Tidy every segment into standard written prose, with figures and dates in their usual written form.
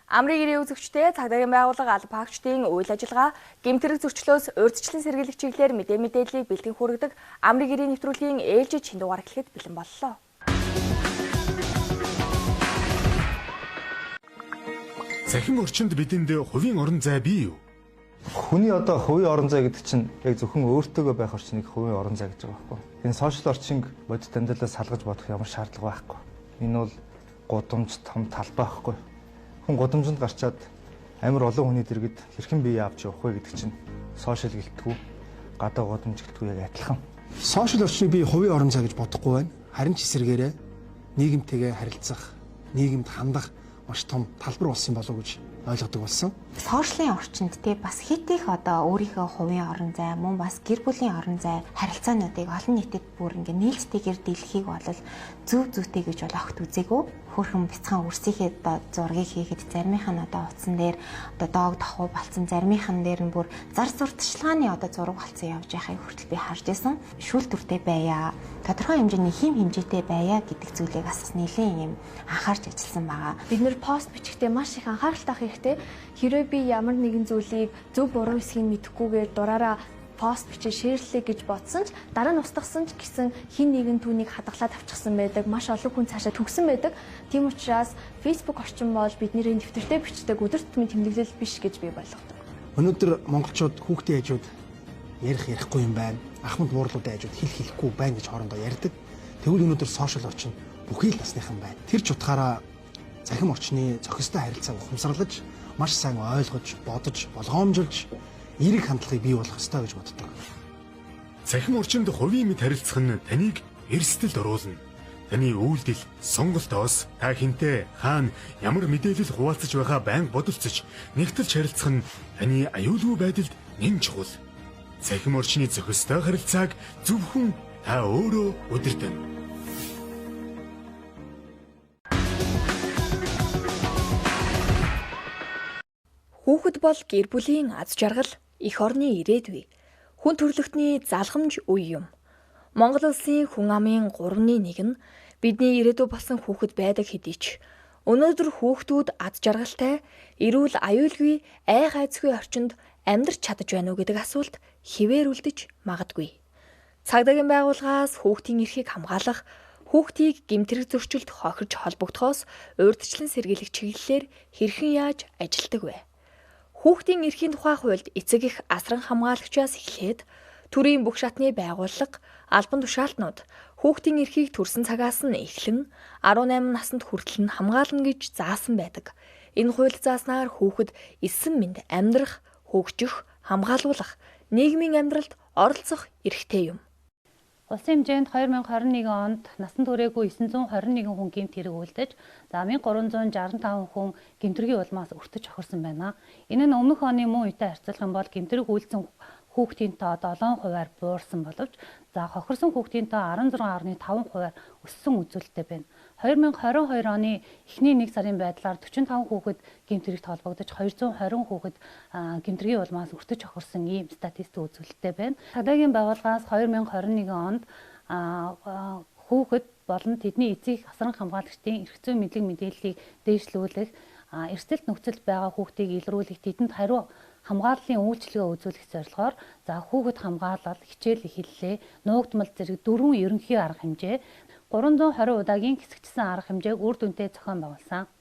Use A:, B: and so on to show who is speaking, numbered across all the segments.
A: Амрын гэрээ үзэгчтэй цагдаагийн байгууллага алба хаагчдын үйл ажиллагаа гэмтрэг зөрчлөөс урьдчилан сэргийлэх чиглэлээр мэдээллийг бэлтгэн хүргэдэг Амрын гэрээ нэвтрүүлгийн ээлжид шинэ дугаар эхлэхэд бэлэн боллоо.
B: Цахим орчинд бидэнд хувийн орон зай бий юу?
C: Хүний одоо хувийн орон зай гэдэг чинь яг зөвхөн өөртөөгөө байх орчныг хувийн орон зай гэж байгаа байхгүй. Энэ сошиал орчинг бодит амьдралаас салгаж бодох ямар шаардлага байхгүй. Энэ бол гудамж том талбай байхгүй. Хүн гудамжинд гарчаад амар олон хүний дэргэд хэрхэн бие авч явах вэ гэдэг чинь сошиал гэлтгүү, гадаа гудамж гэлтгүү яг адилхан.
D: Сошиал орчныг би хувийн орон зай гэж бодохгүй байна. Харин ч эсэргээрээ нийгэмтэйгээ харилцах, нийгэмд хандах маш том талбар болсон болов уу гэж ойлгодог болсон.
E: Сошиалын орчинд бас хит их одоо өөрийнхөө хувийн орон зай, мөн бас гэр бүлийн орон зай харилцаануудыг олон нийтэд бүр ингээ нээлттэйгээр дэлхийг бол зөв зүйтэй гэж бол огт үзээгүй. Хөрхөн бяцхан үрсийнхээ зургийг хийхэд заримийнх нь одоо утсан дээр одоо доог тохуу болцсон, заримийнх нь дээр нь бүр зар сурталчилгааны одоо зураг болцсон явж байхыг хүртэл би харж байсан. Шүүл төртэй байя, тодорхой хэмжээний хим хэмжээтэй байя гэдэг зүйлийг бас нэлийн юм анхаарч ажилласан байгаа.
F: Бид нэр пост бичихтэй маш их анхааралтай авах хэрэгтэй. Хэрвээ би ямар нэгэн зүйлийг зөв буруу эсхийг мэдэхгүйгээр дураараа пост бичиж шеэрлэе гэж бодсон ч дараа нь устгасан ч гэсэн хин нэгэн түүнийг хадгалаад авчихсан байдаг. Маш олон хүн цаашаа түгсэн байдаг. Тийм учраас Facebook орчин бол бидний нэвтрэлтэй бичдэг өдөр тутмын тэмдэглэл биш гэж би ойлгодог.
D: Өнөөдөр монголчууд хүүхдийн хажууд ярихгүй юм байна. Ахмад буурлуудын хажууд хэлэхгүй байна гэж хоорондоо ярьдаг. Тэгвэл өнөөдөр сошиал орчин бүхий л насныхан байна. Тэр ч утгаараа захим орчны зохистой харилцааг ухамсарлаж, маш сайн ойлгож, бодож, болгоомжилж эерэг хандлагыг бий болгох ёстой гэж боддог.
B: Цахим орчинд хувийн мэд харилцах нь таныг эрсдэлд оруулна. Таны үйлдэл, сонголтоос та хинтээ, хаана, ямар мэдээлэл хуваалцаж байхаа байнга бодолцож, нэгтэлж харилцах нь таны аюулгүй байдалд нэн чухал. Цахим орчны зохистой харилцааг зөвхөн та өөрөө удирдана.
A: Хүүхэд бол гэр бүлийн аз жаргал, эх орны ирээдүй. Хүн төрөлхтний залхамж үе юм. Монгол улсын хүн амын 3/1 нь бидний ирээдүй болсон хүүхэд байдаг хэдий ч өнөөдөр хүүхдүүд аз жаргалтай, эрүүл аюулгүй, айхайцгүй орчинд амьдарч чадаж байна уу гэдэг асуулт хэвээр үлдэж магадгүй. Цагдаагийн байгууллагаас хүүхдийн эрхийг хамгаалах, хүүхдийг гэмтрэг зөрчилд хохирж холбогдохоос урьдчилан сэргийлэх чиглэлээр хэрхэн яаж ажилладаг вэ? Хүүхдийн эрхийн тухай хуульд эцэг эх асран хамгаалагчаас эхлээд төрийн бүх шатны байгууллага, албан тушаалтнууд хүүхдийн эрхийг төрсэн цагаас нь эхлэн 18 наснд хүртэл нь хамгаална гэж заасан байдаг. Энэ хууль зааснаар хүүхэд эссэн мэнд амьдрах, хөгжих, хамгаалуулах, нийгмийн амьдралд оролцох эрхтэй юм.
G: Улсын хэмжээнд 2021 онд насанд хүрээгүй 921 хүн гэмт хэрэг үйлдэж, 1365 хүн гэмтэргийн улмаас өртөж хохирсон байна. Энэ нь өмнөх оны мөн үетэй харьцуулах юм бол гэмтэрэг үйлдсэн хүүхдийн тоо 7%-аар буурсан боловч хохирсон хүүхдийн тоо 16.5%-аар өссөн үзүүлэлттэй байна. 2022 оны эхний 1 сарын байдлаар 45 хүүхэд гэмтэрэгт холбогдож 220 хүүхэд гэмтэргийн улмаас өртөж хохирсон ийм статистик үзүүлэлттэй байна. Цагдаагийн байгууллагаас 2021 онд хүүхэд болон тэдний эцэг асран хамгаалагчдын эрх зүйн мэдлэг мэдээллийг дээшлүүлэх, эрсдэлт нөхцөлд байгаа хүүхдийг илрүүлэх, тэдэнд хариу хамгааллын үйлчилгээ үзүүлэх зорилгоор хүүхэд хамгаалал, хичээл эхэллээ, нуугдмал зэрэг 4 ерөнхий арга хэмжээ, 320 удаагийн хэсэгчсэн арга хэмжээг үр дүнтэй зохион байгуулсан.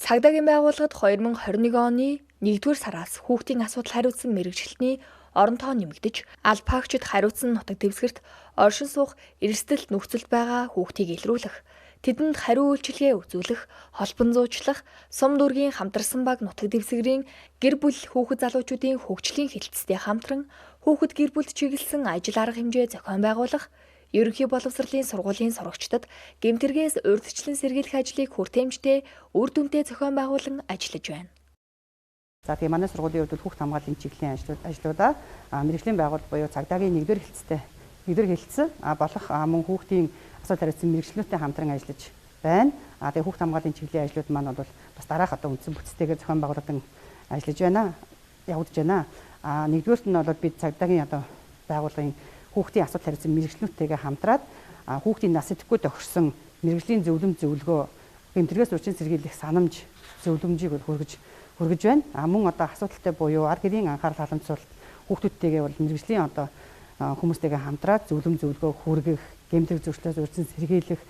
A: Цагдаагийн байгууллагад 2021 оны 1-р сараас хүүхдийн асуудал хариуцсан мэргэжилтний оронтоо нэмэгдэж, алба хаагчид хариуцсан нутаг дэвсгэрт оршин суух эрсдэлт нөхцөлд байгаа хүүхдийг илрүүлэх, тэдэнд хариу үйлчилгээ үзүүлэх, холбон зуучлах, сум дүүргийн хамтарсан баг нутаг дэвсгэрийн гэр бүл хүүхэд залуучуудын хөгжлийн хэлтстэй хамтран хүүхэд гэр бүлд чиглэсэн ажил арга хэмжээ зохион байгуулах, ерөнхий боловсролын сургуулийн сурагчдад гэмтэргээс урьдчилан сэргийлэх ажлыг хүртээмжтэй, үр дүнтэй зохион байгуулан ажиллаж байна.
H: За тэгээ манай сургуулийн хувьд хүүхд хамгааллын чиглэлийн ажлуудаа мэргэжлийн байгууллага буюу цагдаагийн 1-р хэлтсэн болох мөн хүүхдийн асуудал хариуцсан мэргэжлүүдтэй хамтран ажиллаж байна. Тэгээ хүүхд хамгааллын чиглэлийн ажлууд маань бол бас дараах одоо үндсэн бүтцтэйгээр зохион байгуулагдсан ажиллаж байна, явагдаж байна. 1-р нь бол бид цагдаагийн одоо байгууллагын хүүхдийн асуудал хариуцсан мэргэжлүүдтэйгээ хамтраад хүүхдийн нас идэхгүй тохирсон мэргэжлийн зөвлөмж зөвлөгөө, гэмтэргээс урьдчилан сэргийлэх санамж, зөвлөмжийг бол хүргэж байна. Мөн одоо асуудалтай буюу ар гэрийн анхаарал халамжуулалт хүүхдүүдтэйгээ бол мэрэгжлийн одоо хүмүүстэйгээ хамтраад зөвлөм зөвлөгөө хүргэх, гэмтрэг зөрчлөөс урьдчилан сэргийлэх,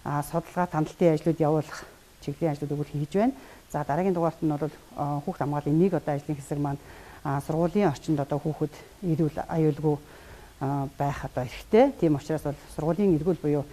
H: судалгаа хяналтын ажлууд явуулах чиглэлийн ажлуудыг хийж байна. За дараагийн дугаарт нь бол хүүхд хамгааллын нэг одоо ажлын хэсэг маань сургуулийн орчинд одоо хүүхэд эрүүл аюулгүй байх одоо эрхтэй. Тийм учраас бол сургуулийн эрүүл буюу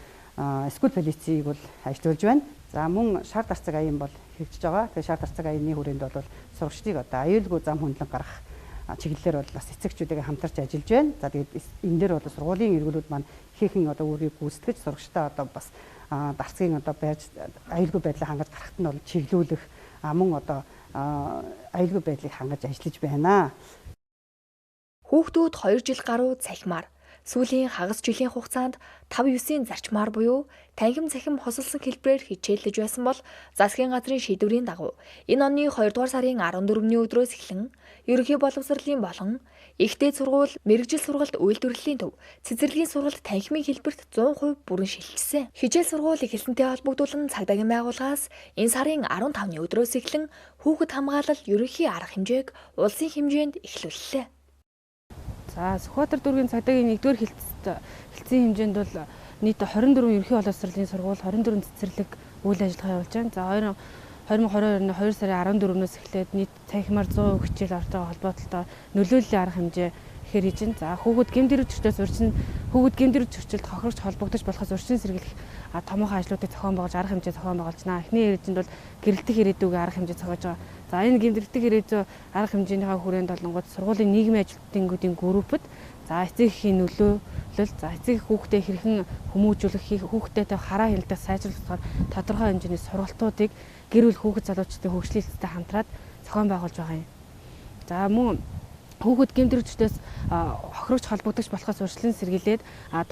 H: скул полицийг бол ажиллуулж байна. За мөн шар дарцаг аян бол хэрэгжиж байгаа. Тэгээ шар дарцаг аяны хүрээнд бол сурагчдыг одоо аюулгүй зам хөндлөн гарах чиглэлээр бол бас эцэгчүүдээ хамтарч ажиллаж байна. За тэгээд энэ дээр бол сургуулийн эргүүлүүд маань ихээхэн одоо өөрийг гүйцэтгэж сурагчдаа одоо бас дарцгийн одоо байж аюулгүй байдлыг хангаж гарахт нь бол чиглүүлэх мөн одоо аюулгүй байдлыг хангаж ажиллаж байна.
A: Хүүхдүүд 2 жил гаруй цахимаар сүүлийн хагас жилийн хугацаанд 5-9-ийн зарчмаар буюу танхим цахим хосолсон хэлбэрээр хичээллэж байсан бол засгийн газрын шийдвэрийн дагуу энэ оны 2 дугаар сарын 14-ний өдрөөс эхлэн ерөнхий боловсролын болон ихтэй сургууль, мэрэгжил сургалт үйлдвэрлэлийн төв, цэцэрлэгийн сургалт танхимын хэлбэрт 100% бүрэн шилжсэн. Хичээл сургууль эхэлсэнтэй холбогдуулан цагдаагийн байгууллагаас энэ сарын 15-ны өдрөөс эхлэн хүүхэд хамгаалал ерөнхий арга хэмжээг улсын хэмжээнд эхлүүллээ.
I: За Сүхбаатар дүүргийн цагдаагийн 1-р хэлтсийн хэмжээнд бол нийт 24 ерөнхий боловсролын сургууль, 24 цэцэрлэг үйл ажиллагаа явуулж байна. За 2022 оны 2 сарын 14-өөс эхлээд нийт цахимаар 100% хичээл орж байгаа холбоотой нөлөөллийн арга хэмжээ ихээр хийж байна. За хүүхэд гэмтэрэг зөрчилд хохирогч холбогдож болохоос урьдчилан сэргийлэх томоохон ажлуудыг зохион байгуулж арга хэмжээ зохион байгуулж байна. Эхний ирээдүйд бол гэрэлтэх ирээдүйг арга хэмжээ зохиож байгаа. За энэ гэмтэрэгдэх ирээдүй арга хэмжээнийхээ хүрээнд болонгууд сургуулийн нийгмийн ажилтнуудын группэд за эцэгхийн нөлөөлөл, за эцэг хүүхдээ хэрхэн хүмүүжүүлэх, хүүхдтэй хараа хяналтыг сайжруулах тодорхой хэмжээний сургалтуудыг гэр бүл хүүхэд залуучдын хөгжлийн хэлтстэй хамтраад зохион байгуулж байгаа юм. За мөн хүүхэд гэмтэрэгчдээс хохирогч холбогдож болохоос урьдчилан сэргийлээд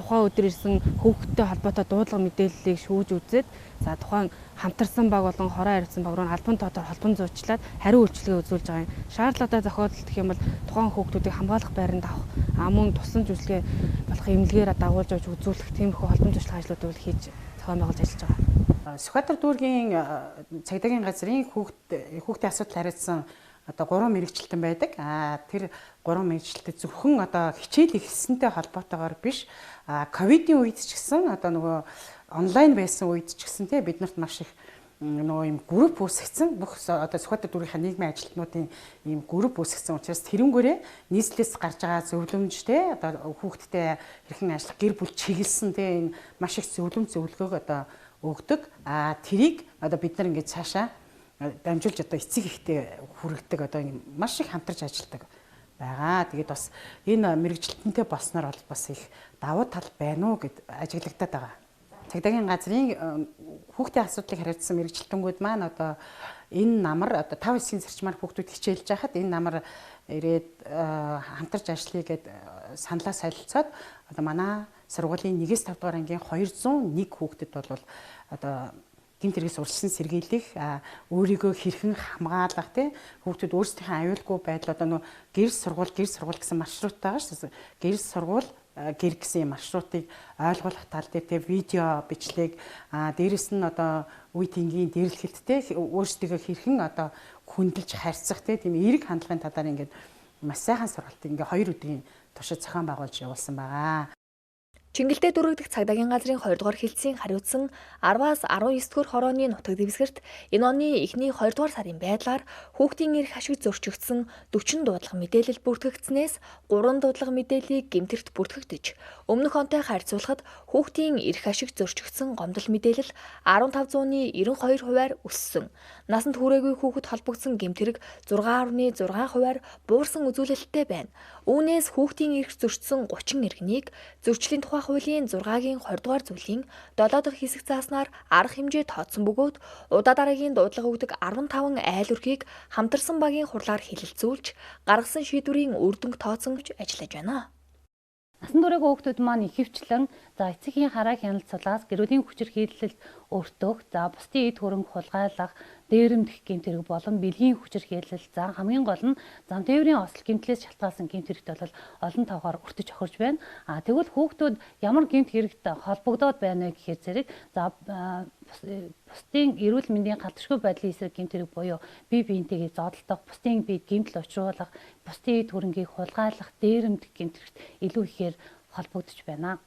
I: тухайн өдөр ирсэн хүүхэдтэй холбоотой дуудлага мэдээллийг шүүж үзээд за тухайн хамтарсан баг болон хороо харьцсан баг руу албан тотоор холбон зуучлаад хариу үйлчилгээ үзүүлж байгаа юм. Шаардлагатай зохиолт гэх юм бол тухайн хүүхдүүдийг хамгаалах байранд авах мөн тусламж үйлчилгээ болох эмнэлгээр дагуулж авч үзүүлэх тиймэрхүү холбон зуучлах ажлуудыг хийж зохион байгуулж ажиллаж байгаа.
H: Сүхбаатар дүүргийн цагдаагийн газрын хүүхдийн асуудал хариуцсан одоо 3 мэрэгчлэлтэн байдаг. Тэр 3 мэрэгчлэлтэд зөвхөн одоо хичээл эхэлсэнтэй холбоотойгоор биш, ковидын үед ч гэсэн одоо нөгөө онлайн байсан үед ч гэсэн бид нарт маш их нөгөө юм групп үүсгэсэн. Бүх одоо Сүхбаатар дүүргийнхаа нийгмийн ажилтнуудын ийм групп үүсгэсэн учраас тэрнгээрээ нийслэлээс гарч байгаа зөвлөмжтэй одоо хүүхдтэй хэрхэн ажиллах, гэр бүл чиглэсэн энэ маш их зөвлөгөөг одоо өгдөг. Тэрийг одоо бид нар ингэж цаашаа дамжуулж одоо эцэг ихтэй хүргэдэг одоо маш их хамтарч ажилладаг байгаа. Тэгээд бас энэ мэрэгчлэлтэнтэй болсноор бол бас их давуу тал байна уу гэд ажиглагдаад байгаа. Цагдаагийн газрын хүүхдийн асуудлыг хариуцсан мэрэгчлэлтэнгүүд маань одоо энэ намар одоо 5-9 зарчмаар хүүхдүүд хичээлж байхад энэ намар ирээд хамтарч ажиллая гэд саналаа солилцоод одоо манай сургуулийн 1-5 дугаар ангийн 201 хүүхдэд бол одоо гэмт хэрэгс урьдчилан сэргийлэх, өөрийгөө хэрхэн хамгаалах, хүүхдүүд өөрсдийнхөө аюулгүй байдал одоо нөгөө гэр сургууль гэсэн маршрут байгаа шүү дээ. Гэр сургууль гэр гэсэн маршрутыг ойлгуулах тал дээр видео бичлэг, дээрэс нь одоо үе тэнгийн дэрлэлттэй өөрсдийгөө хэрхэн одоо хүндэлж харьцах тийм эерэг хандлагын талаар ингээд маш сайхан сургалтыг ингээд 2 өдрийн туршид зохион байгуулж явуулсан байгаа.
A: Чингэлтэй дүүрэгдэх цагдаагийн газрын 2 дугаар хэлтсийн хариуцсан 10-аас 19 дэх хорооны нутаг дэвсгэрт энэ оны эхний 2 дугаар сарын байдлаар хүүхдийн эрх ашиг зөрчигдсөн 40 дуудлага мэдээлэл бүртгэгдснээс 3 дуудлага мэдээллийг гэмтэрт бүртгэгдэж, өмнөх онтой харьцуулахад хүүхдийн эрх ашиг зөрчигдсөн гомдол мэдээлэл 1592%-аар өссөн. Насанд хүрээгүй хүүхэд холбогдсон гэмтэрэг 6.6%-аар буурсан үзүүлэлттэй байна. Үүнээс хүүхдийн эрх зөрчсөн 30 иргэнийг зөрчлийн тухай хуулийн 6-гийн 20 дугаар зүйлийн 7 дахь хэсэг зааснаар арга хэмжээ тооцсон бөгөөд удаа дараагийн дуудлага өгдөг 15 айл өрхийг хамтарсан багийн хурлаар хэлэлцүүлж гаргасан шийдвэрийн үр дүнг тооцонгож ажиллаж байна.
G: Насан туршийн хүүхдүүд маань ихэвчлэн за эцгийн хараа хяналтцуулаас гэр бүлийн хүчирхийлэлд өртөх, за бусдын эд хөрөнгө хулгайлах, дээрэмдэх гэмт хэрэг болон бэлгийн хүчирхийлэл, за хамгийн гол нь зам тээврийн осол гэмтлээс шалтгаалсан гэмт хэрэгт бол олон тоогоор өртөж охирж байна. Тэгвэл хүүхдүүд ямар гэмт хэрэгт холбогдоод байна вэ гэхээр зэрэг за бусдын эрүүл мэндийн галзшгүй байдлын эсрэг гэмт хэрэг буюу бие биентэйгээ зодтолдох, бусдын биед гэмтэл учруулах, бусдын эд хөрөнгийг хулгайлах, дээрэмдэх гэмт хэрэгт илүү ихээр холбогдож байна.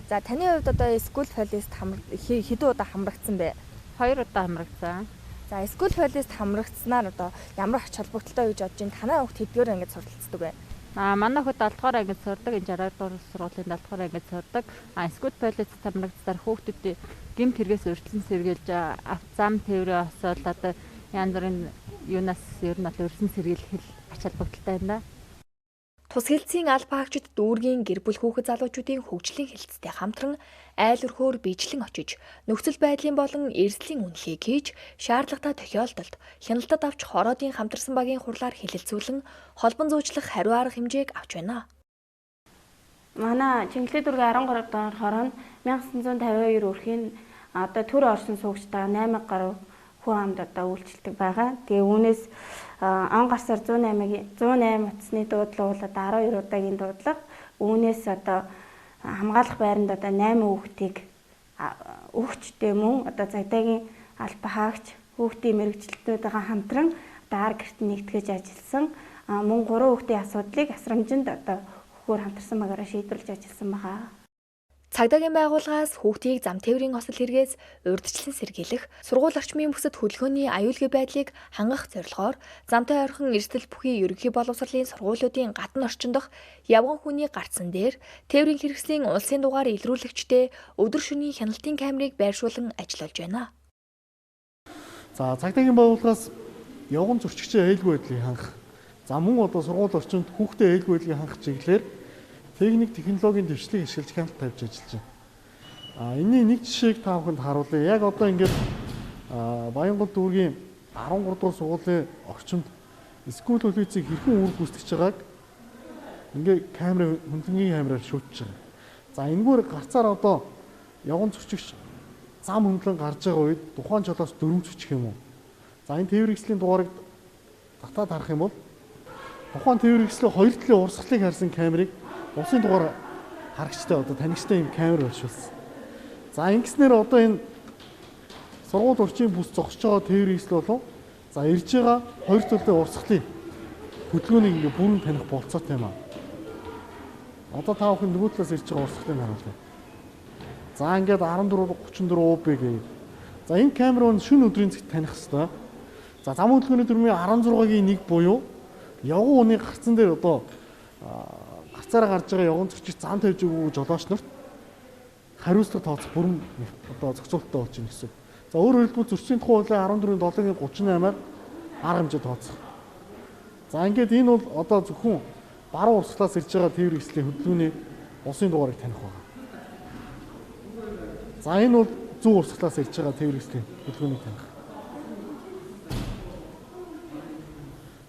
A: За таны хувьд одоо school police хэдэн удаа хамрагдсан бэ?
J: 2 удаа хамрагдсан.
A: За school police хамрагдсанаар одоо ямар ач холбогдолтой гэж бодож байна? Танай хүүхд хэдгээр ангид суралцдаг вэ?
J: Манай хүүхд 7 дугаар ангид сурдаг, энэ 60 дугаар сургуулийн 7 дугаар ангид сурдаг. School police хамрагдсаар хүүхдүүдийн гэмт хэрэгээс урьдчилан сэргийлж зам тээврийн осол одоо янз бүрийн юунаас ер нь урьдчилан сэргийлэх ач холбогдолтой байна.
A: Тус хэлтсийн алба хаагчид дүүргийн гэр бүл хүүхэд залуучуудын хөгжлийн хэлцтэй хамтран айл өрхөөр биечлэн очиж нөхцөл байдлын болон эрсдлийн үнэлгээг хийж шаардлагатай тохиолдолд хяналтад авч хороодын хамтарсан багийн хурлаар хэлэлцүүлэн холбон зуучлах хариу арга хэмжээг авч байна.
K: Манай Чингэлэг дүүргийн 13 дугаар хороонд 1952 өрхийн одоо төр орсон суугчтайгаа 8 гаруй хүн амд одоо үйлчлдэг байгаа. Тэгээ үүнээс он гарсаар 108 утасны дуудлага бол одоо 12 удаагийн дуудлага. Үүнээс одоо хамгаалах байранд одоо 8 хүүхдийг өгчтэй мөн одоо цагдаагийн алба хаагч хүүхдийн мэрэгчлэлтнүүдийн хамтран одоо ар гэрт нэгтгэж ажилласан. Мөн 3 хүүхдийн асуудлыг асрамжинд одоо хөхөр хамтарсан багаараа шийдвэрлэж ажилласан байгаа.
A: Цагдаагийн байгууллагаас хүүхдийг зам тээврийн осол хэрэгээс урьдчилан сэргийлэх, сургууль орчмын бүсэд хөдөлгөөний аюулгүй байдлыг хангах зорилгоор замтай ойрхон эрсдэл бүхий ерөнхий боловсролын сургуулиудын гадна орчин дох явган хүний гарцсан дээр тээврийн хэрэгслийн улсын дугаар илрүүлэгчтэй өдөр шөнийн хяналтын камерыг байршуулан ажиллаж байна.
L: За цагдаагийн байгууллагаас явган зөрчигчийн аюулгүй байдлыг хангах, за мөн одоо сургууль орчинд хүүхдээ аюулгүй байдлыг хангах чиглэлээр техник технологийн дэвшлиг ашиглаж хяналт тавьж ажиллаж байна. Энэний нэг жишээг та бүхэнд харуулъя. Яг одоо ингээд Баянгол дүүргийн 13 дугаар сургуулийн орчинд school police-ийг хэрхэн үр гүйцэтгэж байгааг ингээд хөндлөнгийн камераар шүүтж байгаа. За энэгээр гарцаар одоо явган зөрчигч зам хөндлөн гарч байгаа үед тухайн жолоос дөрвөлжчих юм уу? За энэ тээвэр хэслийн дугаарыг татаад харах юм бол тухайн тээвэр хэслийн хоёр талын урсгалыг харсан камерыг усын дугаар харагчтай одоо танигчтай юм камер өршүүлсэн. За ингэснээр одоо энэ сургууль орчийн бүс зогсож байгаа тээврийн хэсэл болов. За ирж байгаа хоёр талын урсгалын хөдөлгөөнийг ингээ бүрэн таних болцоотой юм аа. Одоо та бүхэн нөгөө талаас ирж байгаа урсгалыг харуулъя. За ингээд 14:34 UB гээ. За энэ камерын шөнө өдрийн цагт таних хэвээр. За зам хөдөлгөөний дүрмийн 16-гийн 1 буюу явган үний гарцсан дээр одоо гарцаараа гарч байгаа явган зөрчигч зам тавьж өгөө жолооч нарт хариуцлага тооцох бүрэн одоо зохицуулалттай болж байна гэсэн. За өөрөөр хэлбэл зөрчлийн тухай хуулийн 14-7-38-аар арга хэмжээ тооцох. За ингээд энэ бол одоо зөвхөн баруун урсгалаас ирж байгаа тээврийн хэслийн хөдөлгөөний улсын дугаарыг таних байна. За энэ бол зүүн урсгалаас ирж байгаа тээврийн хэслийн хөдөлгөөнийг таних.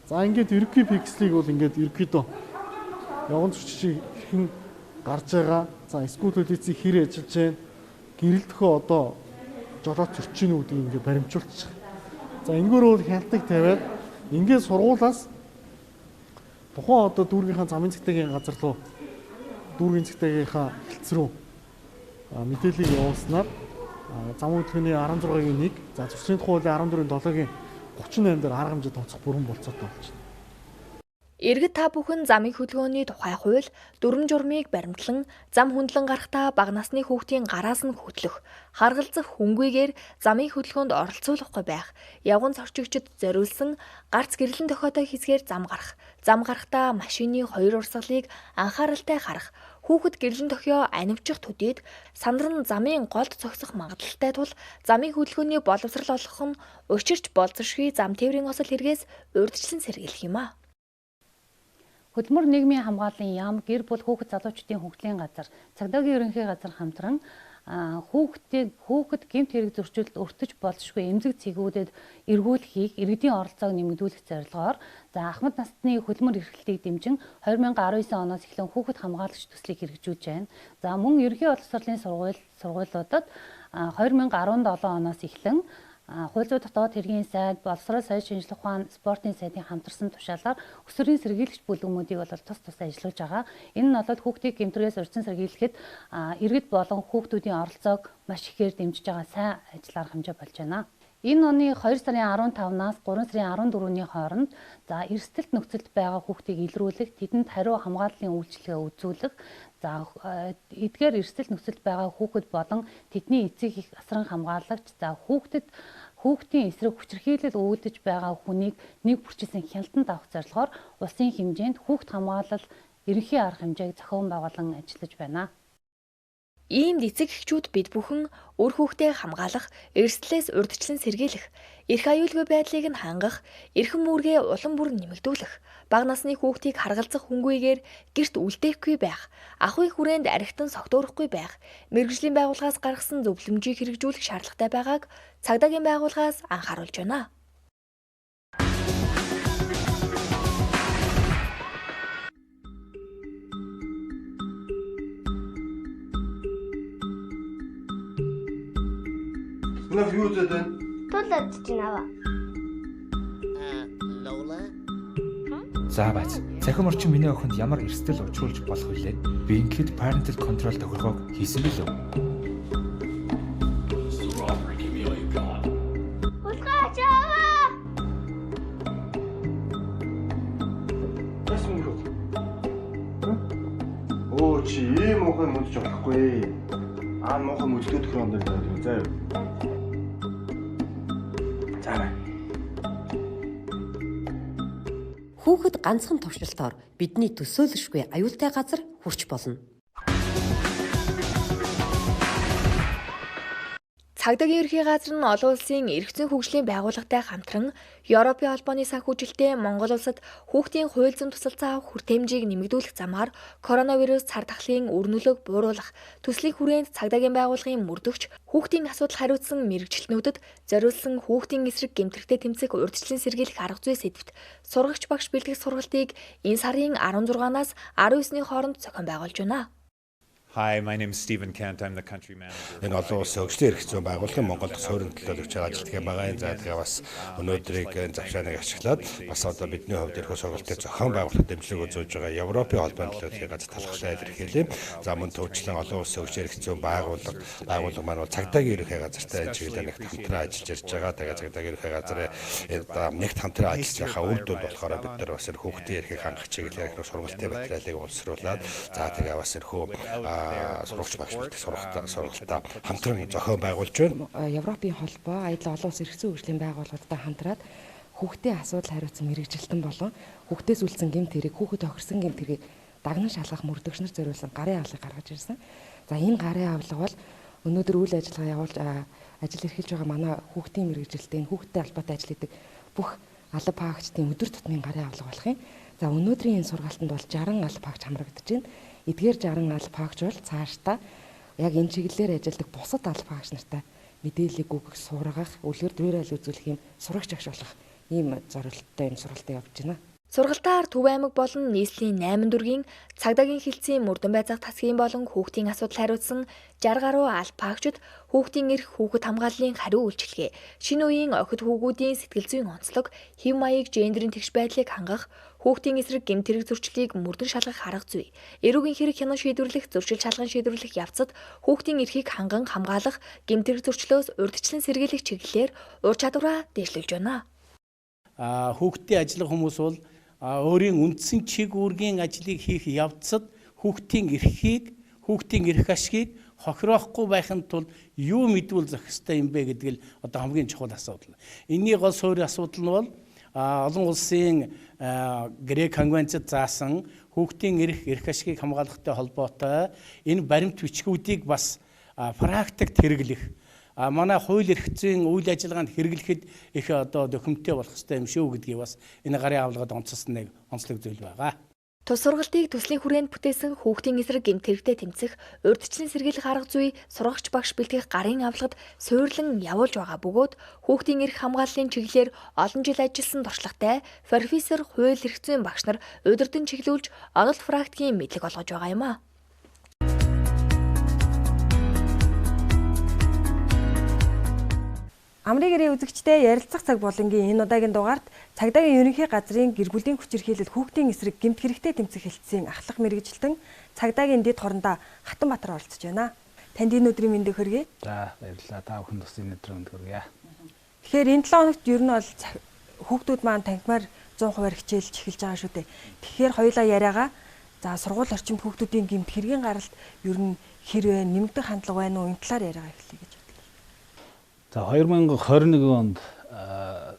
L: За ингээд ерөнхий пикслийг бол ингээд ерөнхийдөө явган зөрчигчийн хэрхэн гарч байгаа. За school police-ийг хэр ажиллаж байна. Гэрэлтөхөө одоо жолооч зөрчин үү гэдгийг ингээд баримжуулчих. За энэгээр бол хяналтыг тавиад ингээд сургуулаас тухайн одоо дүүргийнхаа замын цагдаагийн газар руу дүүргийн цагдаагийнхаа хэлц рүү мэдээллийг явуулснаар зам хөдөлгөөний 16-гийн 1, за зөрчлийн тухай хуулийн 14-7-гийн 38 дээр арга хэмжээ тооцох бүрэн болцоотой болж байна.
A: Иргэд та бүхэн замын хөдөлгөөний тухай хууль, дүрм журмыг баримтлан зам хөндлөн гарахдаа бага насны хүүхдийн гараас нь хөдлөх, харгалзах хүнгүйгээр замын хөдөлгөөнд оролцуулахгүй байх, явган зорчигчид зориулсан гарц гэрлэн тохиотой хэсгээр зам гарахдаа машины хоёр урсгалыг анхааралтай харах, хүүхэд гэрлэн тохио анивчих төдийд сандран замын голд зогсох магадлалтай тул замын хөдөлгөөний боловсрал олгох нь учирч болзошгүй зам тээврийн осол хэрэгээс урьдчилан сэргийлэх юм а.
G: Хөдөлмөр нийгмийн хамгааллын яам, гэр бүл хүүхэд залуучдын хөгжлийн газар, цагдаагийн ерөнхий газар хамтран хүүхэд гэмт хэрэг зөрчилд өртөж болзошгүй эмзэг цэгүүдэд эргүүлэхийг иргэдийн оролцоог нэмэгдүүлэх зорилгоор ахмад насны хөдөлмөр эрхлэлтийг дэмжин 2019 оноос эхлэн хүүхэд хамгаалагч төслийг хэрэгжүүлж байна. За мөн ерөнхий боловсролын сургуулиудад 2017 оноос эхлэн хууль зүйн дотоод хэргийн сайд, боловсрол соёл шинжилгээ ухаан, спортын сайдын хамтарсан тушаалаар өсвөрийн сэргийлэгч бүлэгмүүдийг бол тус ажиллаж байгаа. Энэ нь бол хүүхдийг гэмтрээс урьдчилан сэргийлэхэд иргэд болон хүүхдүүдийн оролцоог маш ихээр дэмжиж байгаа сайн ажил арга хэмжээ болж байна. Энэ оны 2 сарын 15-наас 3 сарын 14-ний хооронд эрсдэлт нөхцөлд байгаа хүүхдийг илрүүлэх, тэдэнд хариу хамгааллын үйлчилгээ үзүүлэх, эдгээр эрсдэлт нөхцөлд байгаа хүүхэд болон тэдний эцэг их асран хамгаалагч, хүүхдийн эсрэг хүчирхийлэл үүдэж байгаа хүнийг нэг бүрчилсэн хяналтанд авах зорилгоор улсын хэмжээнд хүүхд хамгаалал ерөнхий арга хэмжээг зохион байгуулан ажиллаж байна.
A: Иймд эцэг эхчүүд бид бүхэн үр хүүхдээ хамгаалах, эрсдлээс урьдчилан сэргийлэх, эрх аюулгүй байдлыг нь хангах, эрхэм үүргээ улам бүр нэмэгдүүлэх, бага насны хүүхдийг харгалзах хүнгүйгээр гэрт үлдээхгүй байх, ахуй хүрээнд архитан согтуурахгүй байх, мэргэжлийн байгууллагаас гаргасан зөвлөмжийг хэрэгжүүлэх шаардлагатай байгааг цагдаагийн байгууллагаас анхааруулж байна.
M: Нөх юу зэд вэ?
N: Тулаад чинь аваа.
O: За бац. Цахим орчин миний охинд ямар эрсдэл учруулж болох вүлээ? Би ингээд parental control тохиргоог хийсэн билүү?
N: Уулгаач аваа.
M: Яасан юу? Оо чи ийм мохоо мэдж болохгүй. Мохоо мүлдээд хөрөнд байдаг заа юу?
P: Хүүхэд ганцхан туршилтоор бидний төсөөлөшгүй аюултай газар хүрч болно.
A: Цагдаагийн ерхий газар нь олон улсын эрх зүйн хөгжлийн байгууллагатай хамтран Европын холбооны санхүүжилттэй Монгол улсад хүүхдийн хууль зүйн тусалцаа авах хүртээмжийг нэмэгдүүлэх замаар коронавирус цар тахлын үр нөлөөг бууруулах, төслийн хүрээнд цагдаагийн байгууллагын мөрдөгч, хүүхдийн асуудал хариуцсан мэрэгчлэнүүдэд зориулсан хүүхдийн эсрэг гэмтрэхтэй тэмцэх урьдчилан сэргийлэх арга зүй сэдвт сургагч багш бэлтгэх сургалтыг энэ сарын 16-наас 19-ны хооронд зохион байгуулж байна.
Q: Hi, my name is Stephen Kent. I'm the country manager.
R: Энэ олон улсын хөгжлийн эрх зүйн байгууллагын Монголд суурин төлөөлөгч ажилладаг байгаа. Энэ заадгаа бас өнөөдрийг завшааныг ашиглаад бас одоо бидний хувьд эрх сургалтын зохион байгуулалт дэмжлэг үзүүлж байгаа Европын холбооны төлөөллийн газар талхлаа илэрхийлээ. За мөн төвчлэн олон улсын хөгжлийн эрх зүйн байгууллага маань цагдаагийн ерөнхий газартай чиглэлээр нэгт хамтран ажиллаж ирж байгаа. Тэгээд цагдаагийн ерөнхий газрын нэгт хамтран ажиллаж байгаа үр дүнд болохоор бид нар бас энэ хүүхдийн эрхийг хангах чиглэлээр сургалтын материалыг боловсруулад за тэгээ бас эрхөө сурагч багш бэлтгэх сургалтаа хамтран зохион байгуулж байна.
S: Европын холбоо аялал олон улсын эрх зүйн хөгжлийн байгууллагуудтай хамтраад хүүхдийн асуудал хариуцсан мэрэгжилтэн болон хүүхдээс үлдсэн гэмт хэрэг, хүүхэд тохирсон гэмт хэргийг дагнан шалгах мөрдөгч нар зориулсан гарын авлагыг гаргаж ирсэн. За энэ гарын авлага бол өнөөдөр үйл ажиллагаа явуулж ажил эрхэлж байгаа манай хүүхдийн мэрэгжилтийн хүүхдтэй холбоотой ажил хийдэг бүх алба паагчдын өдөр тутмын гарын авлага болох юм. За өнөөдрийн энэ сургалтанд бол 60 алба паагч хамрагдаж байна. Эдгээр 60 алба паагч бол цаашдаа яг энэ чиглэлээр ажилладаг бусад алба паагч нартай мэдээллийг өгөх, сургах, үлгэр дуурайл үзүүлэх юм сурагч агш болох ийм зорилттой энэ сургалтаа явуулж байна.
A: Сургалтаар Төв аймаг болон нийслэлийн 8 дүргийн цагдаагийн хилцээний мөрдөн байцаах тасгийн болон хүүхдийн асуудал хариуцсан 60 гаруй алба паагчид хүүхдийн эрх, хүүхэд хамгааллын хариу үйлчилгээ, шинэ үеийн охид хүүгүүдийн сэтгэл зүйн онцлог, хэв маяг, гендерийн тэгш байдлыг хангах, хүүхдийн эсрэг гэмт хэрэг зөрчлийг мөрдөн шалгах арга зүй, эрүүгийн хэрэг хянан шийдвэрлэх, зөрчил шалган шийдвэрлэх явцад хүүхдийн эрхийг ханган хамгаалах, гэмт хэрэг зөрчлөөс урьдчилан сэргийлэх чиглэлээр ур чадвараа дэвшлүүлж байна.
T: Хүүхдийн ажиллах хүмүүс бол өөрийн үндсэн чиг үүргийн ажлыг хийх явцад хүүхдийн эрхийг, хүүхдийн эрх ашгийг хохироохгүй байхын тулд юу мэдвэл зохих ёстой юм бэ гэдэг л одоо хамгийн чухал асуудал. Энийн гол суурь асуудал нь бол олон улсын Грек конвенцэд заасан хүүхдийн эрх ашгийг хамгаалахтай холбоотой энэ баримт бичгүүдийг бас практикт хэрэглэх, манай хууль эрх зүйн үйл ажиллагаанд хэрэглэхэд их одоо документтэй болох хэрэгтэй юм шүү гэдгийг бас энэ гарын авлагад онцлсон нэг онцлог зүйл байгаа.
A: Тус сургалтыг төслийн хүрээнд бүтээсэн хүүхдийн эсрэг гэмт хэрэгтэй тэмцэх, урьдчилан сэргийлэх арга зүй сургагч багш бэлтгэх гарын авлагад суйрлан явуулж байгаа бөгөөд хүүхдийн эрх хамгааллын чиглэлээр олон жил ажилласан туршлагатай профессор хууль эрх зүйн багш нар удирдан чиглүүлж онол практикийн мэдлэг олгож байгаа юм а.
U: Амрын гэрээ үзэгчтэй ярилцах цаг булангийн энэ удаагийн дугаарт цагдаагийн ерөнхий газрын гэр бүлийн хүчирхийлэл хүүхдийн эсрэг гэмт хэрэгтэй тэмцэх хэлтсийн ахлах мэрэгжилтэн цагдаагийн дэд хорондоо Хатанбаатар оролцож байна. Танд энэ өдрийн мэндийг хүргэе.
V: За баярлалаа. Та бүхэнд бас энэ өдрийн мэнд хүргэе.
U: Тэгэхээр энэ 7 хоногт ер нь бол хүүхдүүд маань танхимаар 100% хичээлж эхэлж байгаа шүү дээ. Тэгэхээр хоёулаа яриагаа за сургууль орчимд хүүхдүүдийн гэмт хэргийн гаралт ер нь хэрвээ нэмэгдэх хандлага байна уу? Энэ талаар яриагаа эхлэе гэж бодлоо.
V: За 2021 онд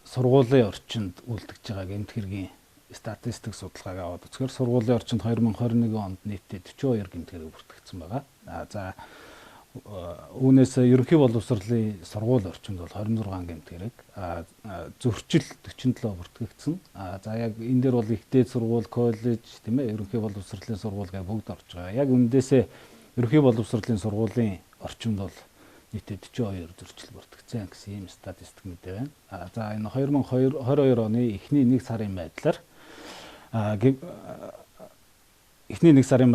V: сургуулийн орчинд үлдэж байгаа гэмт хэргийн статистик судалгааг аваад үзэхээр сургуулийн орчинд 2021 онд нийтдээ 42 гэмт хэрэг бүртгэгдсэн байгаа. За үүнээс ерөнхий боловсролын сургууль орчинд бол 26 гэмт хэрэг, зөрчил 47 бүртгэгдсэн. За яг энэ дээр бол ихтэй сургууль, коллеж, тийм ээ, ерөнхий боловсролын сургууль гэх бүгд орж байгаа. Яг үндээсээ ерөнхий боловсролын сургуулийн орчинд бол нийтдээ 42 зөрчил бүртгэгдсэн гэсэн ийм статистик мэдээ байна. За энэ 2022 оны эхний 1 сарын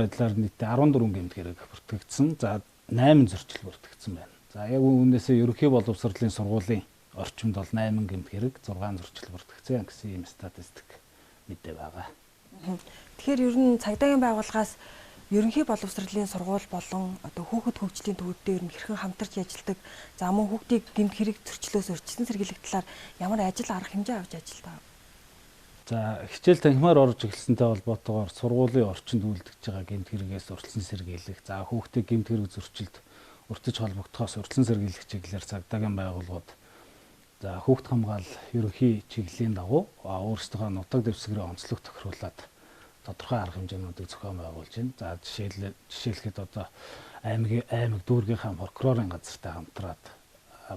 V: байдлаар нийтдээ 14 гэмт хэрэг бүртгэгдсэн. За 8 зөрчил бүртгэгдсэн байна. За яг үүнээсээ ерөнхий боловсролын сургуулийн орчинд бол 8 гэмт хэрэг, 6 зөрчил бүртгэгдсэн гэсэн ийм статистик мэдээ байгаа.
U: Тэгэхээр ер нь цагдаагийн байгууллагаас ерөнхий боловсролын сургууль болон одоо хүүхэд хөгжлийн төвөдөө ер нь хэрхэн хамтарч ажилладаг, за мөн хүүхдийг гэмт хэрэг зөрчлөөс урьдчилан сэргийлэх талаар ямар ажил арга хэмжээ авч ажилладаг.
V: За хичээл танхимаар орж эхэлсэнтэй холбоотойгоор сургуулийн орчинд үлдэж байгаа гэмт хэрэгээс урьдчилан сэргийлэх, за хүүхдийг гэмт хэрэг зөрчилд урьдчилж холбогдохоос урьдчилан сэргийлэх чиглэлээр цагдаагийн байгууллагууд за хүүхд хамгаал ерөнхий чиглэлийн дагуу өөрсдийнхөө нутаг дэвсгэрээ онцлог тохируулаад тодорхой арга хэмжээнүүдийг зохион байгуулж байна. За жишээлхэд одоо аймаг дүүргийнхаа прокурорын газартай хамтраад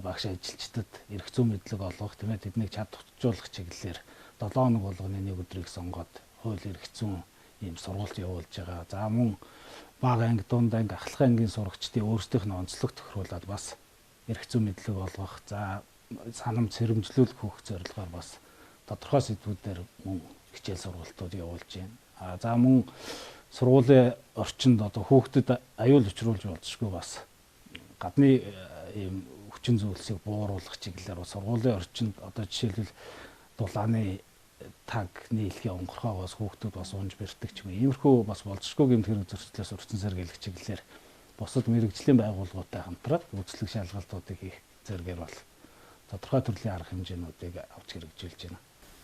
V: багш ажилчдад эрх зүйн мэдлэг олгох, тийм ээ, тэднийг чадваржуулах чиглэлээр 7 хоног болгоны нэг өдрийг сонгоод хууль эрх зүйн ийм сургалт явуулж байгаа. За мөн бага анги, дунд анги, ахлах ангийн сурагчдын өөрсдийнх нь онцлог тохируулаад бас эрх зүйн мэдлэг олгох, за санамж сэрэмжлүүлэх хөх зорилгоор бас тодорхой сэдвүүдээр мөн хичээл сургалтууд явуулж байна. За мөн сургуулийн орчинд одоо хүүхдэд аюул учруулж болзошгүй бас гадны ийм хүчин зүйлсийг бууруулах чиглэлээр сургуулийн орчинд одоо жишээлбэл дулааны таг нийлхийн онгорхоогоос хүүхдүүд бас унж бэрдэг ч юм. Иймэрхүү бас болзошгүй гэмт хэрэг зөрчлөөс урьдчилан сэргийлэх чиглэлээр бусад мэрэгжлийн байгууллагуудтай хамтраад үйлчлэг шалгалтуудыг хийх зэрэгээр бол тодорхой төрлийн арга хэмжээнүүдийг авч хэрэгжүүлж байна.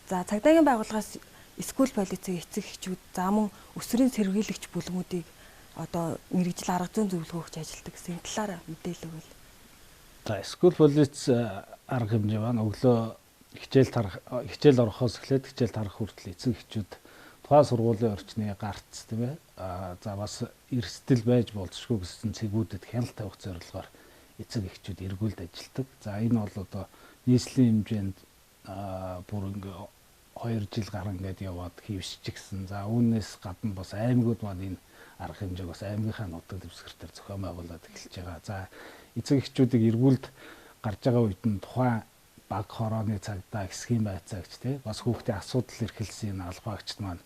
U: За цагдаагийн байгууллагаас скул полицийн эцэг эхчүүд, за мөн өсвөрийн сэргийлэгч бүлгүүдийг одоо мэрэгжил арга зүйн зөвлөгөө өгч ажилладаг гэсэн талаар мэдээлэл өгвөл.
V: За скул полиц арга хэмжээ байна. Өглөө хичээл орохоос эхлээд хичээл тарах хүртэл эцэг эхчүүд тухайн сургуулийн орчны гарц, тийм ээ. За бас эрсдэл байж болзошгүй гэсэн цэгүүдэд хяналт тавих зорилгоор эцэг эхчүүд эргүүлд ажилладаг. За энэ бол одоо нийслэлийн хэмжээнд бүр ингээ 2 жил гарan ингээд яваад хөвсчихсэн. За үүнээс гадна бас аймагуд маань энэ арга хэмжээг бас аймгийнхаа нутаг дэвсгэртээр зохион байгуулад эхэлж байгаа. За эцэг эхчүүдийг эргүүлд гарч байгаа үед нь тухайн баг хорооны цагдаа, хэсгийн байцаагч тий бас хүүхдийн асуудал эрхэлсэн албаагчд маань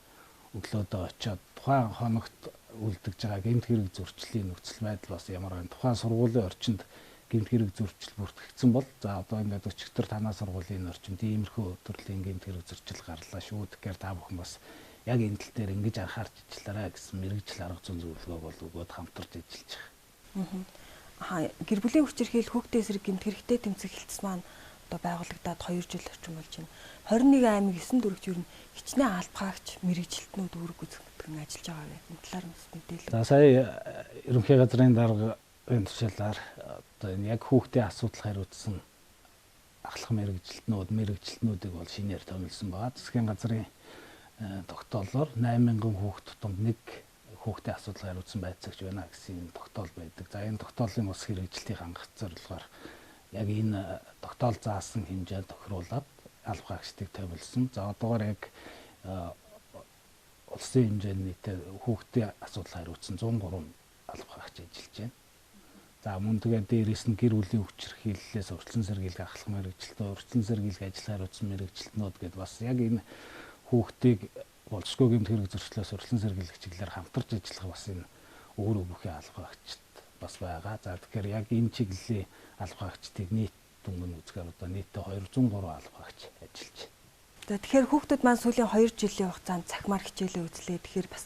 V: өглөөдөө очиод тухайн хоногт үлдэж байгаа гэмт хэрэг зөрчлийн нөхцөл байдал бас ямар байна. Тухайн сургуулийн орчинд гэмт хэрэг зөрчил бүртгэгдсэн бол за одоо ингээд өчигдөр танаа сургуулийн орчинд иймэрхүү төрлийн гэмт хэрэг зөрчил гарлаа шүү. Тэгэхээр та бүхэн бас яг энэ тал дээр ингэж анхаарч ажиллаарай гэсэн мэрэгжил арга зүйн зөвлөгөөг бол өгөөд хамтарч ажиллаж байгаа.
U: Гэр бүлийн хүчирхийлэл хүүхдийн эсрэг гэмт хэрэгтэй тэмцэх хэлтс маань одоо байгуулагдаад 2 жил орчим болж байна. 21 аймаг 9 дүүрэгт ер нь хичнээн албагаач мэрэгжилтнүүд үүрэг гүйцэтгэн ажиллаж байгаа вэ? Энэ талаар бас мэдээлэл.
V: За сая ерөнхий газрын даргын тушаалаар одоо энэ яг хүүхдийн асуудал хариуцсан ахлах мэрэгжилтнүүдийг бол шинээр томилсон байгаа. Засгийн газрын тогтоолоор 8000 хүүхд тутамд 1 хүүхдийн асуудал хариуцсан байцаагч байна гэсэн тогтоол байдаг. За энэ тогтоолын ус хэрэгжилтийг хангах зорилгоор яг энэ тогтоол заасан хэмжээнд тохируулаад албагчдыг томилсон. За одоогоор яг улсын хэмжээнд нийтээ хүүхдийн асуудал хариуцсан 103 албагч ажиллаж байна. За мөн тэгээд дээрээс нь гэр бүлийн хүчирхийллээс урьдчилан сэргийлэх ахлах мэрэгжилтнүүд, урьдчилан сэргийлэх ажил хариуцсан мэрэгжилтнүүд гэдээ бас яг энэ хүүхдийг болзошгүй гэмт хэрэг зөрчлөөс урьдчилан сэргийлэх чиглэлээр хамтарч ажиллах бас энэ өөр бүхий албагчд бас байгаа. За тэгэхээр яг энэ чиглэлийн албагчдыг нийт дөнгөн үзгээр одоо нийтдээ 203 албагч ажиллаж байна.
U: За тэгэхээр хүүхдүүд маань сүүлийн 2 жилийн хугацаанд цахимаар хичээлээ үзлээ. Тэгэхээр бас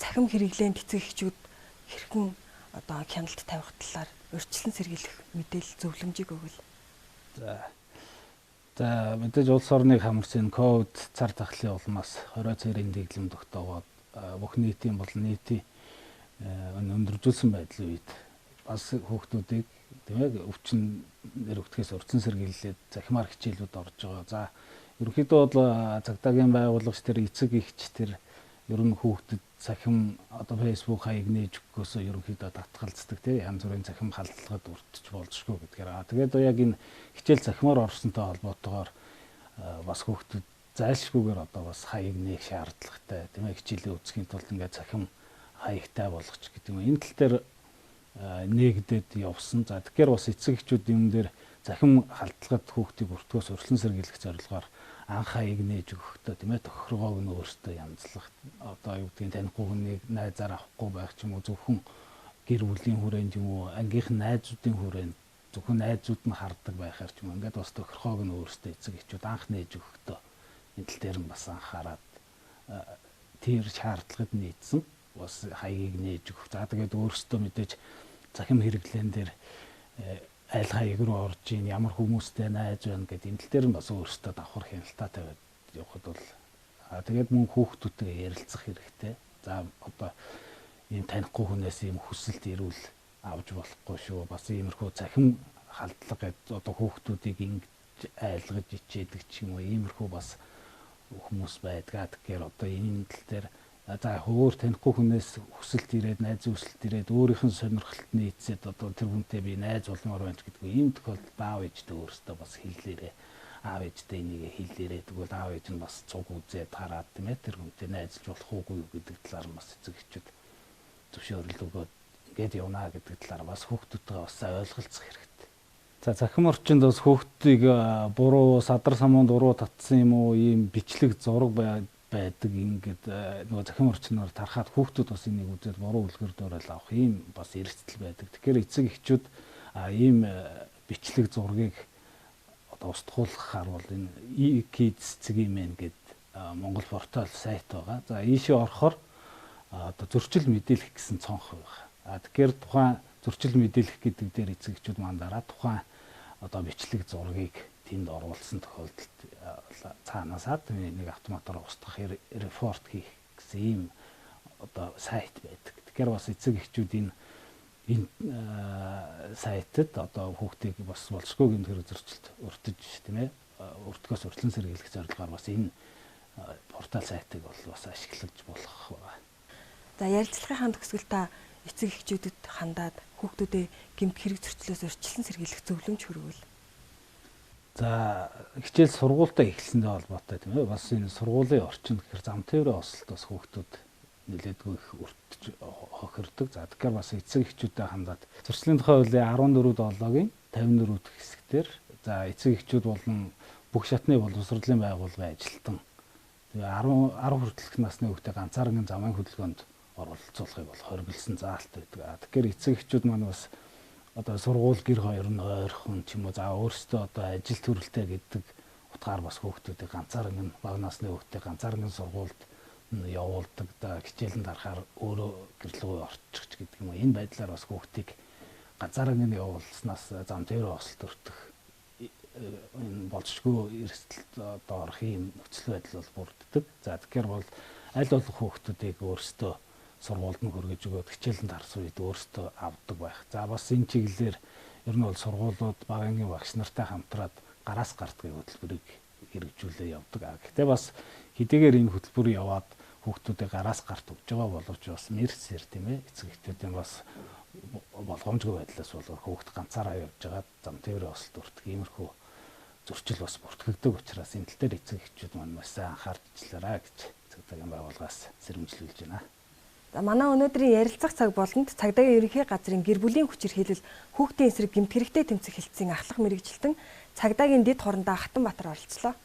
U: цахим хэрэглээнд эцэг эхчүүд хэрхэн одоо хяналт тавих талаар урьдчилан сэргийлэх мэдээлэл зөвлөмжийг өгвөл.
V: За мэдээж улс орныг хамарсан ковид цар тахлын улмаас 20 цэрийн дэглэм тогтоогоод бүх нийтийн болон нийтийн өндөржүүлсэн байдлын үед бас хүүхдүүдийг тийм ээ өвчин нэрвтгэхээс урьдчилан сэргийлээд захимаар хичээлүүд орж байгаа. За ерөнхийдөө бол цагдаагийн байгууллагч тэр эцэг эхч тэр ер нь хүүхдэд цахим одоо фэйсбүүк хаяг нээж өгөхөөсөө ерөнхийдөө татгалздаг тийм янз бүрийн цахим халдлагад өртөж болзошгүй гэдгээр. Тэгээд яг энэ хичээл цахимаар орсонтой холбоотойгоор бас хүүхдэд зайлшгүйгээр одоо бас хаяг нээх шаардлагатай тийм ээ хичээлээ үзэхийн тулд ингээд цахим хаягтай болгоч гэдэг юм. Энэ тал дээр нээгдээд явсан. За тэгэхээр бас эцэг эхчүүд юм дээр цахим халдлагад хүүхдийг өртгөөс урьдчилан сэргийлэх зорилгоор анх хаяг нээж өгөхдөө тийм ээ тохиргоог нь өөртөө янзлах одоо юу гэдгийг танихгүй хүнийг найзаар авахгүй байх ч юм уу зөвхөн гэр бүлийн хүрээнд юм уу ангийнхан найзуудын хүрээнд зөвхөн найзууд нь хардаг байхаар ч юм уу ингээд бас тохиргоог нь өөртөө эцэг эхчүүд анх нээж өгөхдөө энэ тал дээр нь бас анхаарад тэр шаардлагад нийцсэн бас хаягийг нээж өгөх. За тэгээд өөртөө мэдээж цахим хэрэглэн дээр аль хаяг руу орж ийн ямар хүмүүстэй найз байна гэдэг энэ тал дээр нь бас өөртөө давхар хяналтаа тавиад явахд бол тэгээд мөн хүүхдүүдтэй ярилцах хэрэгтэй. За одоо ийм танихгүй хүнээс ийм хүсэлт ирүүл авч болохгүй шүү. Бас иймэрхүү цахим халдлага гэдэг одоо хүүхдүүдийг ингэж айлгаж ичээдэг ч юм уу иймэрхүү бас хүмүүс байдгаа. Тэгэхээр одоо энэ тал дээр за хөөр танихгүй хүнээс хүсэлт ирээд найз хүсэлт ирээд өөрийнх нь сонирхолд нийцээд одоо тэр хүнтэй би найз болмоор байна гэдэг ийм тохиолдолд аав ээжтэй өөрсдөө бас хэллээрээ аав ээжтэй энийг хэллээрээ тэгвэл аав ээж нь бас цуг үзээд хараад тийм ээ тэр хүнтэй найзлж болох уугүй гэдэг талаар бас эцэг эхчүүд зөвшөөрөл өгөөд ингээд явна гэдэг талаар бас хүүхдүүдтэй бас ойлголцох хэрэгтэй. За цахим орчинд бас хүүхдийг буруу садар самуунд уруу татсан юм уу ийм бичлэг зураг байдаг ингээд нөгөө захим орчноор тархаад хүүхдүүд бас энийг үзээд буруу үлгэр дуурайл авах ийм бас эрсдэл байдаг. Тэгэхээр эцэг эхчүүд ийм бичлэг зургийг одоо устгуулахаар бол энэ e-kids цэгийн гэдэг Монгол портал сайт байгаа. За ийшээ орохоор одоо зөрчил мэдээлэх гэсэн цонх байгаа. Тэгэхээр тухайн зөрчил мэдээлэх гэдэг дээр эцэг эхчүүд мандараа тухайн одоо бичлэг зургийг тэнд оруулсан тохиолдолд цаанаасаа нэг автоматар устгах репорт хийх гэсэн ийм одоо сайт байдаг. Тэгэхээр бас эцэг эхчүүд энэ сайтад одоо хүүхдийг бас болшгүй гэмт хэрэг зөрчилд өртөж тийм ээ өртгөөс урьдчилан сэргийлэх зорилгоор бас энэ портал сайтыг бол бас ашиглаж болох байна.
U: За ярилцлагын төгсгөл та эцэг эхчүүдэд хандаад хүүхдүүдээ гэмт хэрэг зөрчлөөс урьдчилан сэргийлэх зөвлөмж хүргвэл.
V: За хичээл сургуультай эхэлсэндээ холбоотой тийм ээ бас энэ сургуулийн орчин гэхээр зам тээврийн ослт бас хүүхдүүд нэлээдгүй их өртөж хохирдог. За тэгэхээр бас эцэг эхчүүдэд хандаад зурцлын тухай хуулийн 14-7-гийн 54 дахь хэсгээр за эцэг эхчүүд болон бүх шатны боловсролын байгууллагын ажилтан тэгээ 10 хүртэлх насны хүүхдээ ганцаархан замын хөдөлгөөнд оролцуулахыг бол хоригдсан заалт байдаг. Тэгэхээр эцэг эхчүүд маань бас одоо сургууль гэр хоёр нь ойрхон ч юм уу за өөрсдөө одоо ажил төрөлтэй гэдэг утгаар бас хүүхдүүдийг ганцаархан бага насны хүүхдээ ганцаархан сургуульд явуулдаг да хичээлэн дарахаар өөрөө гэрлүүгээ орчих гэдэг юм. Энэ байдлаар бас хүүхдийг ганцаархан явуулснаас зам тээврийн ослт өртөх энэ болшгүй эрсдэлд одоо орох юм нөхцөл байдал бол бүрддэг. За тэгэхээр бол аль болох хүүхдүүдийг өөрсдөө сургуульд нь хүргэж өгөөд хичээлэн дарсан үед өөрсдөө авдаг байх. За бас энэ чиглэлээр ер нь бол сургуулиуд багаангийн багш нартай хамтраад гараас гардгийн хөтөлбөрийг хэрэгжүүлээ явдаг. Гэхдээ бас хэдийгээр энэ хөтөлбөр яваад хүүхдүүдээ гараас гарт өгж байгаа боловч бас мэрсэр тийм ээ эцэг эхчүүдийн бас болгоомжгүй байдлаас бол хүүхд ганцаараа явж байгаа зам тээврийн ослт өртөх иймэрхүү зөрчил бас бүртгэгдэг учраас энэ тал дээр эцэг эхчүүд маань маш сайн анхаарч ажиллаарай гэж цагдаагийн байгууллагаас сэрэмжлүүлж байна.
U: За манай өнөөдрийн ярилцах цаг болонд цагдаагийн ерөнхий газрын гэр бүлийн хүчирхийлэл хүүхдийн эсрэг гэмт хэрэгтэй тэмцэх хэлтсийн ахлах мэрэгжилтэн цагдаагийн дэд хорондоо Хатанбаатар оролцлоо.